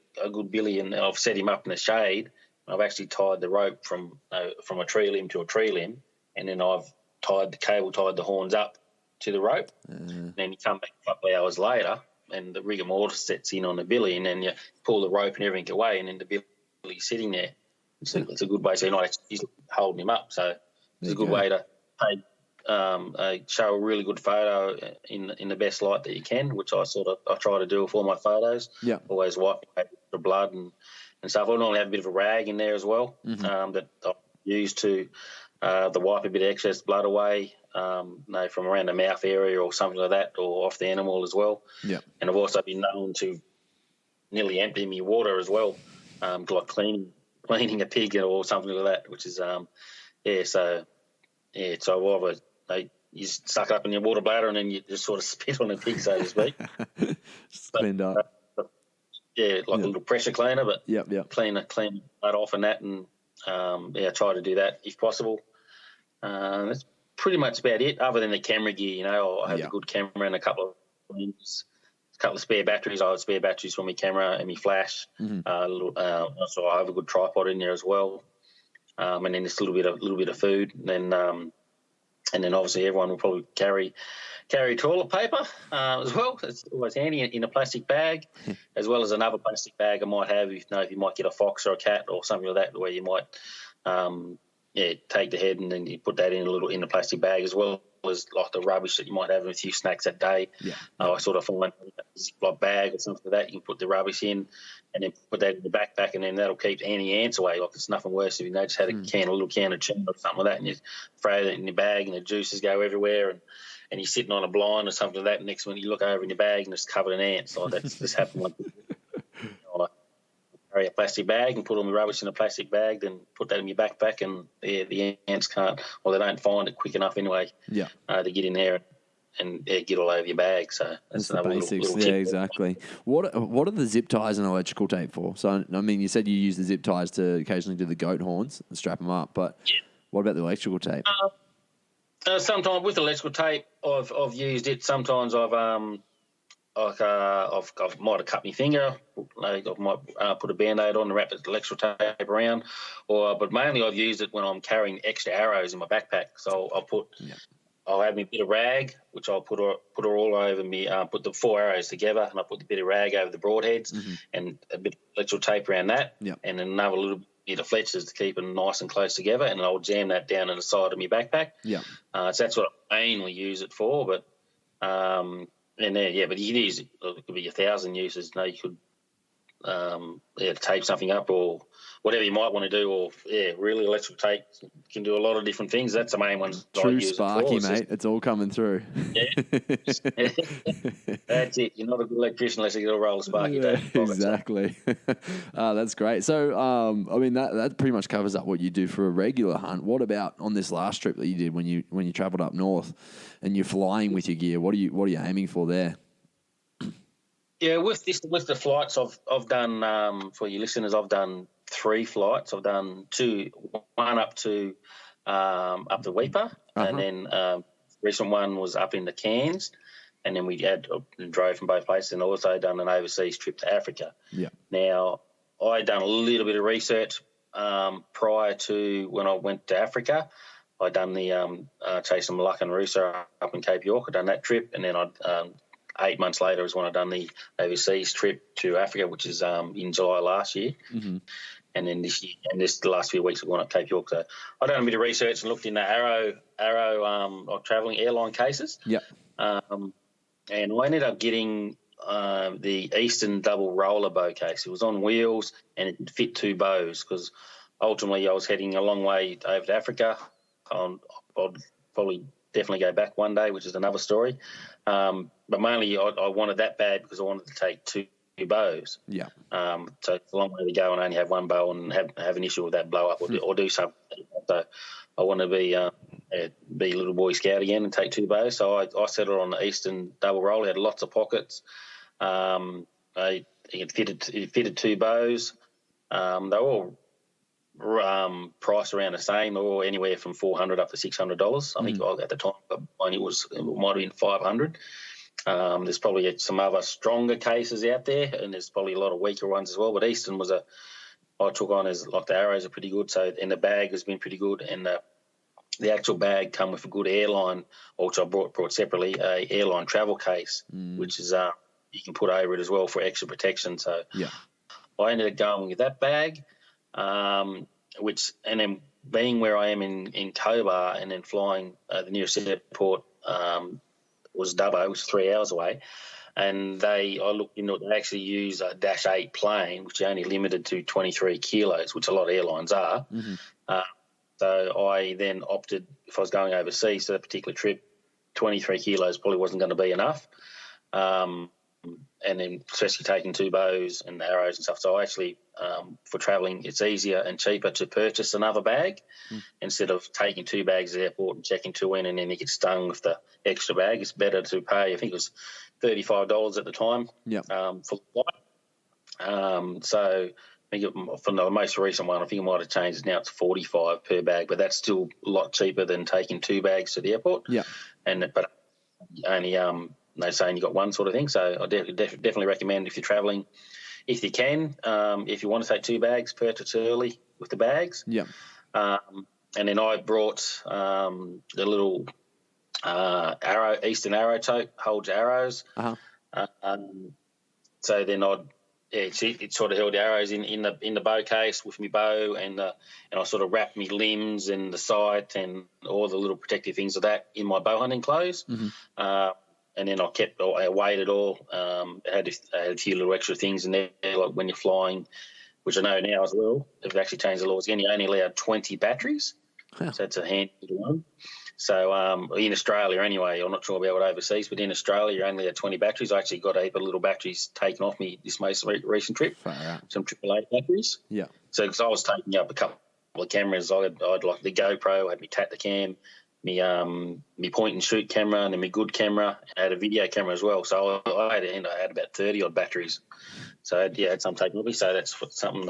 and I've set him up in the shade. I've actually tied the rope from a tree limb to a tree limb, and then I've tied the horns up to the rope. And then you come back a couple of hours later, and the rigor mortis sets in on the billy, and then you pull the rope and everything away, and then the billy's sitting there. It's a good way, so you're not actually holding him up. So it's a good way to show a really good photo in the best light that you can, which I try to do with all my photos. Yeah. Always wipe the blood and stuff. I normally have a bit of a rag in there as well, that I use to wipe a bit of excess blood away, from around the mouth area or something like that, or off the animal as well. Yeah. And I've also been known to nearly empty my water as well, like cleaning a pig or something like that, which is so you suck it up in your water bladder and then you just sort of spit on a pig, so to speak. Cleaned up. A little pressure cleaner, but clean that off and that, and try to do that if possible. That's pretty much about it, other than the camera gear. I have a good camera and a couple of spare batteries. I have spare batteries for my camera and my flash. So I have a good tripod in there as well, and then just a little bit of food. And then obviously everyone will probably carry toilet paper as well. It's always handy in a plastic bag, as well as another plastic bag I might have. If you might get a fox or a cat or something like that, where you might take the head and then you put that in a plastic bag, as well as like the rubbish that you might have in a few snacks that day. I sort of find a Ziploc bag or something like that. You can put the rubbish in and then put that in the backpack, and then that'll keep any ants away. Like, it's nothing worse if you just had a little can of tuna or something like that, and you throw it in your bag and the juices go everywhere, and you're sitting on a blind or something like that. And next minute you look over in your bag and it's covered in ants. Like, that's just happened. Like, I carry a plastic bag and put all my rubbish in a plastic bag, then put that in your backpack, and the ants can't, or they don't find it quick enough anyway. Yeah. To get in there and get all over your bag. So that's the another basics. little Yeah, tip. exactly. What are the zip ties and electrical tape for? So, I mean, you said you use the zip ties to occasionally do the goat horns and strap them up, but what about the electrical tape? Sometimes with electrical tape, I've used it. Sometimes I've might have cut my finger. I might put a Band-Aid on and wrap the electrical tape around, but mainly I've used it when I'm carrying extra arrows in my backpack. So I'll have my bit of rag, which I'll put her all over me. Put the 4 arrows together, and I put the bit of rag over the broadheads, and a bit of electrical tape around that, and then another little bit of fletchers to keep them nice and close together, and I'll jam that down in the side of my backpack. Yeah, so that's what I mainly use it for. But but you can use it. It could be 1,000 uses. You could tape something up or whatever you might want to do, or really electrical tape can do a lot of different things. That's the main ones. True I use Sparky, it for. mate. It's all coming through. Yeah, that's it. You're not a good electrician unless you get a roll of Sparky. Exactly. That's great. So, I mean, that pretty much covers up what you do for a regular hunt. What about on this last trip that you did when you travelled up north and you're flying with your gear? What are you aiming for there? Yeah, with the flights I've done, for your listeners, I've done 3 flights. I've done 2, one up to Weipa, and then recent one was up in the Cairns, and then we drove from both places, and also done an overseas trip to Africa. Yeah. Now, I'd done a little bit of research prior to when I went to Africa. I'd done the chasing Malacca and Rooster up in Cape York. I'd done that trip, and then 8 months later is when I done the overseas trip to Africa, which is in July last year. Mm-hmm. And then this year, and the last few weeks I've gone up Cape York. So I done a bit of research and looked in the arrow travelling airline cases. Yeah. And I ended up getting the Eastern double roller bow case. It was on wheels and it fit 2 bows because ultimately I was heading a long way over to Africa. I'll probably definitely go back one day, which is another story. But mainly I wanted that bad because I wanted to take 2 bows. Yeah. So it's a long way to go and only have 1 bow and have an issue with that blow up or do something. So I want to be a little boy scout again and take 2 bows. So I settled on the Eastern double roll. It had lots of pockets. It fitted 2 bows. They were all priced around the same, or anywhere from $400 up to $600. I think at the time, mine it might have been $500. There's probably some other stronger cases out there, and there's probably a lot of weaker ones as well. But Eastern I took on as like the arrows are pretty good, and the bag has been pretty good, and the actual bag come with a good airline, which I brought separately, a airline travel case, which is you can put over it as well for extra protection. So I ended up going with that bag. And then being where I am in Cobar and then flying the nearest airport was Dubbo, which is 3 hours away, and I looked into it. They actually use a Dash 8 plane, which is only limited to 23 kilos, which a lot of airlines are. So I then opted, if I was going overseas to that particular trip, 23 kilos probably wasn't going to be enough. And then especially taking 2 bows and arrows and stuff. So I actually, for travelling, it's easier and cheaper to purchase another bag instead of taking 2 bags at the airport and checking 2 in and then you get stung with the extra bag. It's better to pay, I think it was $35 at the time for the flight. So I think from the most recent one, I think it might have changed now. It's $45 per bag, but that's still a lot cheaper than taking 2 bags to the airport. Yeah, but only they're saying you got 1 sort of thing. So I definitely recommend if you're travelling, if you can, if you want to take 2 bags, purchase early with the bags. Yeah. And then I brought the little Eastern arrow tote, holds arrows. So then it sort of held arrows in the bow case with my bow, and I sort of wrapped my limbs and the sight and all the little protective things of that in my bow hunting clothes. And then I weighed it all. I had a few little extra things in there, like when you're flying, which I know now as well. They've actually changed the laws again. You only allowed 20 batteries, so it's a handy one. So in Australia anyway, I'm not sure about overseas, but in Australia you only had 20 batteries. I actually got a heap of little batteries taken off me this most recent trip, some AAA batteries. Yeah. So because I was taking up a couple of cameras, I'd like the GoPro, I had my Tacticam, me point and shoot camera, and then my good camera, and I had a video camera as well. So I had about 30 odd batteries. So I had some taken with me. So that's something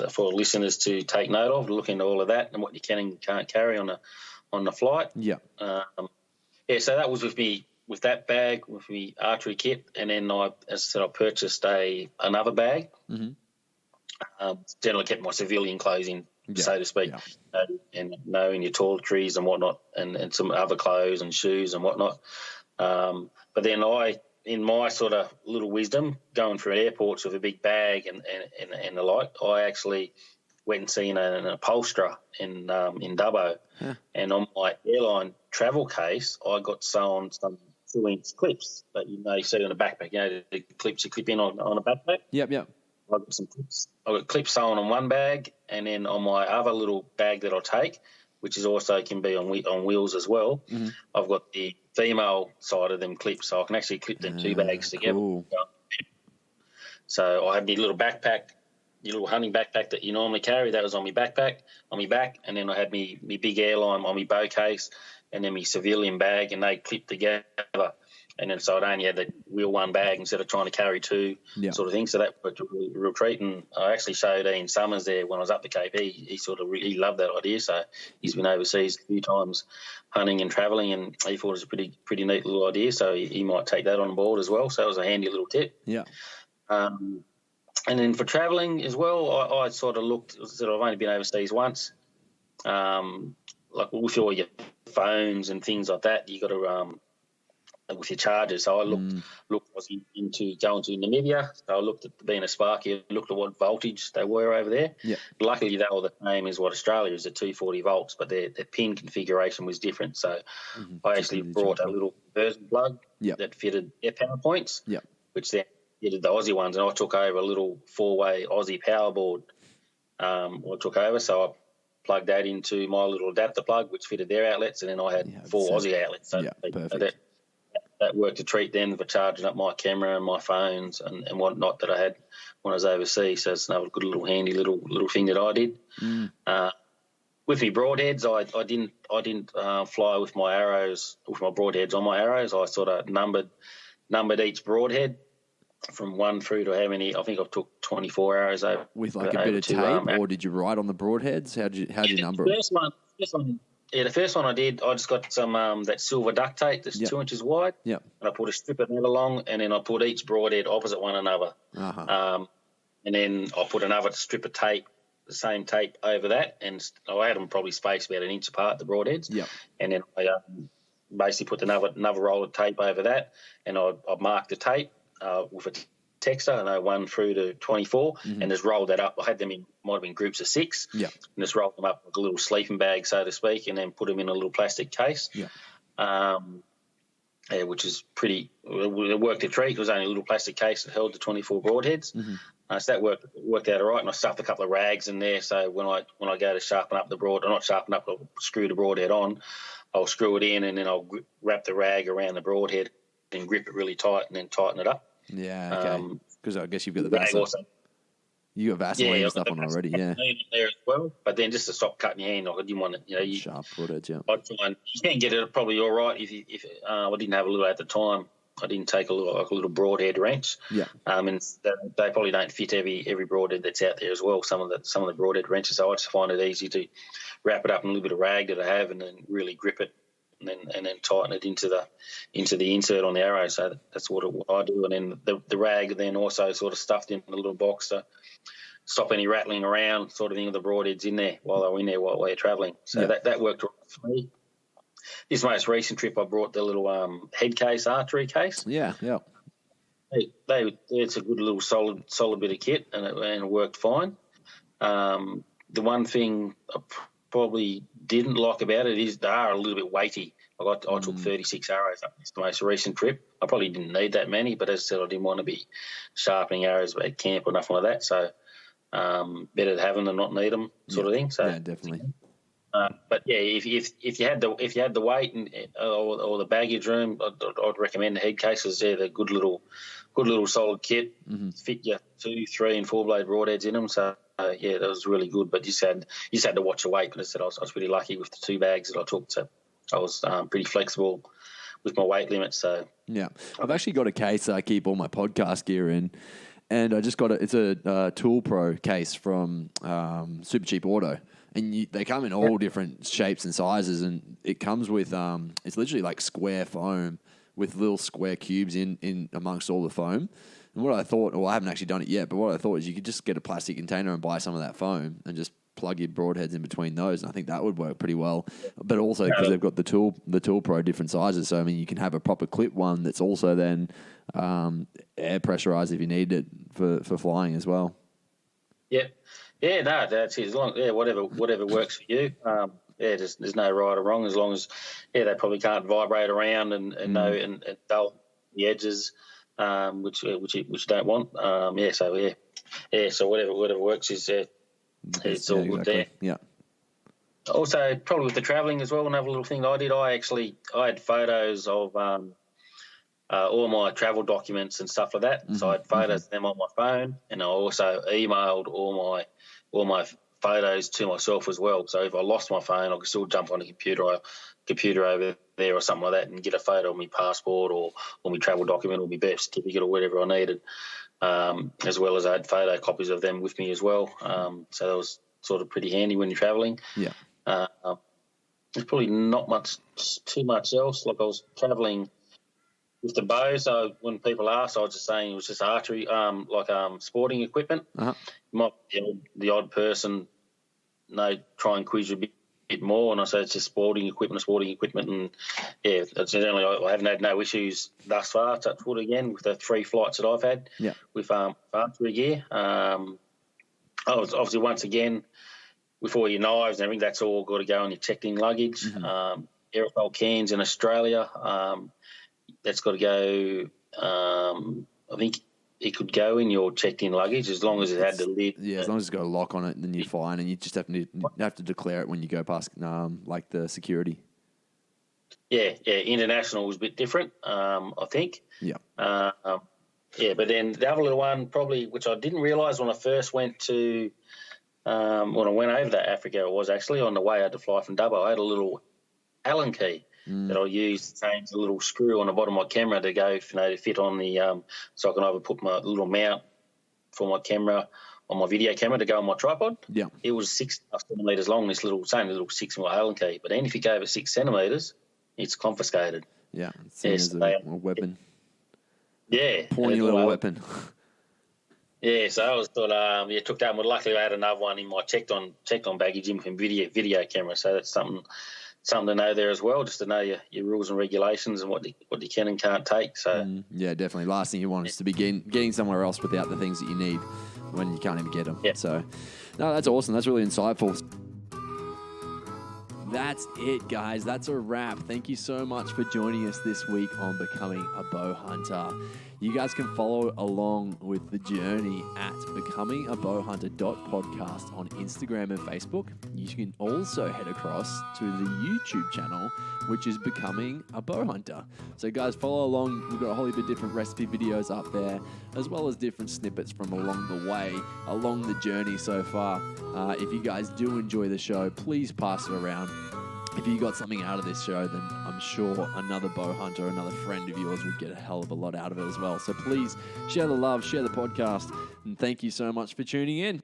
for listeners to take note of. Look into all of that and what you can and can't carry on the flight. Yeah. So that was with that bag, with the archery kit, and then I purchased another bag. Mm-hmm. Generally kept my civilian clothes in, so to speak, and knowing your toiletries and whatnot, and some other clothes and shoes and whatnot. But then in my sort of little wisdom, going through airports with a big bag and the like, I actually went and seen an upholsterer in Dubbo, and on my airline travel case, I got sewn some 2-inch clips that you see on a backpack. The clips you clip in on a backpack. Yep. I got some clips. I got clips sewn on one bag, and then on my other little bag that I take, which is also can be on wheels as well. Mm-hmm. I've got the female side of them clips, so I can actually clip them 2 bags together. Cool. So I had my little backpack, your little hunting backpack that you normally carry. That was on my backpack, on my back, and then I had me big airline on my bow case, and then my civilian bag, and they clipped together. And then so I only had the wheel one bag instead of trying to carry 2 sort of thing. So that worked a real treat. And I actually showed Ian Summers there when I was up the Cape. He loved that idea. So he's been overseas a few times hunting and travelling, and he thought it was a pretty neat little idea. So he might take that on board as well. So it was a handy little tip. Yeah. And then for travelling as well, I sort of looked. I've only been overseas once. Like with all your phones and things like that, you got to with your chargers. So I looked into going to Namibia. So I looked at being a Sparky, looked at what voltage they were over there. Yeah. Luckily, they were the same as what Australia is at 240 volts, but their pin configuration was different. So I actually brought a little conversion plug that fitted their power points, which then fitted the Aussie ones, and I took over a little 4-way Aussie power board. So I plugged that into my little adapter plug, which fitted their outlets, and then I had 4 Aussie outlets. So perfect. That worked a treat then for charging up my camera and my phones and whatnot that I had when I was overseas. So it's another good little handy little thing that I did. With my broadheads, I didn't fly with my arrows, with my broadheads on my arrows. I sort of numbered each broadhead from 1 through to how many. I think I took 24 arrows over. With like a bit of tape, or did you write on the broadheads? How'd you number them? The first one I did, I just got some that silver duct tape that's 2 inches wide. Yeah. And I put a strip of that along, and then I put each broadhead opposite one another. And then I put another strip of tape, the same tape over that, and I had them probably spaced about 1 inch apart, the broadheads. Yeah. And then I basically put another roll of tape over that, and I marked the tape with a texter, 1 through to 24, and just rolled that up. I had them might have been groups of 6, and just rolled them up like a little sleeping bag, so to speak, and then put them in a little plastic case. Which is pretty. It worked a treat. It was only a little plastic case that held the 24 broadheads. So that worked out all right, and I stuffed a couple of rags in there. So when I go to sharpen up the broad, or not sharpen up, I'll screw the broadhead on. I'll screw it in, and then I'll wrap the rag around the broadhead and grip it really tight, and then tighten it up. Yeah, okay. Because I guess you've got the Vaseline. You got Vaseline and stuff on already, yeah. There as well, but then just to stop cutting your hand, I didn't want it. Sharp broadheads, yeah. I'd find you can get it probably all right if I didn't have a little at the time. I didn't take a little broadhead wrench. Yeah. And they probably don't fit every broadhead that's out there as well. Some of the broadhead wrenches, so I just find it easy to wrap it up in a little bit of rag that I have, and then really grip it. And then tighten it into the insert on the arrow. So that's what I do. And then the rag then also sort of stuffed in a little box to stop any rattling around sort of thing of the broadheads in there while they're in there while you're travelling. So that worked for me. This most recent trip, I brought the little head case, archery case. Yeah. It's a good little solid bit of kit, and it worked fine. The one thing I probably didn't like about it is they are a little bit weighty. I took 36 arrows up this most recent trip. I probably didn't need that many, but as I said, I didn't want to be sharpening arrows at camp or nothing like that. So better to have them than not need them, sort of thing. So yeah, definitely. But yeah, if you had the weight and or the baggage room, I'd recommend the head cases. They're the good little solid kit. Fit your 2, 3, and 4 blade broadheads in them. So yeah, that was really good. But you just had to watch your weight. But I said I was pretty lucky with the 2 bags that I took. So I was pretty flexible with my weight limit. So yeah, I've actually got a case that I keep all my podcast gear in. And I just got it's a Tool Pro case from Super Cheap Auto. And they come in all different shapes and sizes. And it comes with, it's literally like square foam with little square cubes in amongst all the foam. And what I thought, well, I haven't actually done it yet, but what I thought is you could just get a plastic container and buy some of that foam and just plug your broadheads in between those. And I think that would work pretty well. But also because they've got the Tool Pro different sizes. So, I mean, you can have a proper clip one that's also then air pressurized if you need it for flying as well. Yep. Yeah, no, that's it. As long, whatever works for you. There's no right or wrong as long as they probably can't vibrate around and dull the edges, which you don't want. So whatever works is it's all good there. Yeah. Also, probably with the travelling as well, another little thing I did. I had photos of all my travel documents and stuff like that. So I had photos of them on my phone, and I also emailed all my photos to myself as well. So if I lost my phone, I could still jump on a computer over there or something like that and get a photo of my passport or my travel document or my birth certificate or whatever I needed. As well as I had photo copies of them with me as well. So that was sort of pretty handy when you're travelling. Yeah. There's probably not too much else. Like I was travelling with the bow, so when people asked, I was just saying it was just archery, sporting equipment. Uh-huh. You might the odd person, try and quiz you a bit more, and I say it's just sporting equipment, and yeah, that's generally I haven't had no issues thus far. Touch wood again with the 3 flights that I've had with archery gear. I was obviously once again with all your knives and everything, that's all got to go on your checked-in luggage. Aerosol cans in Australia. That's got to go. I think it could go in your checked-in luggage as long as it had the lid. Yeah, as long as it's got a lock on it, then you're fine, and you just have to declare it when you go past, like the security. Yeah. International was a bit different, I think. Yeah. But then the other little one, probably, which I didn't realise when I first went to, when I went over to Africa, it was actually on the way I had to fly from Dubbo. I had a little Allen key that I used to change the little screw on the bottom of my camera to go, to fit on the, so I can either put my little mount for my camera on my video camera to go on my tripod. Yeah. It was 6 centimetres long, this little 6mm Allen key. But then if you go over 6 centimetres, it's confiscated. Yeah. It's seen as a weapon. Yeah. Pointy little weapon. Yeah, so I was thought, took that one. Luckily, I had another one in my checked on baggage in from video camera. So that's something to know there as well, just to know your rules and regulations and what you can and can't take. So yeah, definitely. Last thing you want is to be getting somewhere else without the things that you need when you can't even get them. Yeah. So, no, that's awesome. That's really insightful. That's it, guys. That's a wrap. Thank you so much for joining us this week on Becoming a Bowhunter. You guys can follow along with the journey at becomingabowhunter.podcast on Instagram and Facebook. You can also head across to the YouTube channel, which is Becoming a Bowhunter. So guys, follow along. We've got a whole heap of different recipe videos up there, as well as different snippets from along the way, along the journey so far. If you guys do enjoy the show, please pass it around. If you got something out of this show, then I'm sure another bow hunter, another friend of yours would get a hell of a lot out of it as well. So please share the love, share the podcast, and thank you so much for tuning in.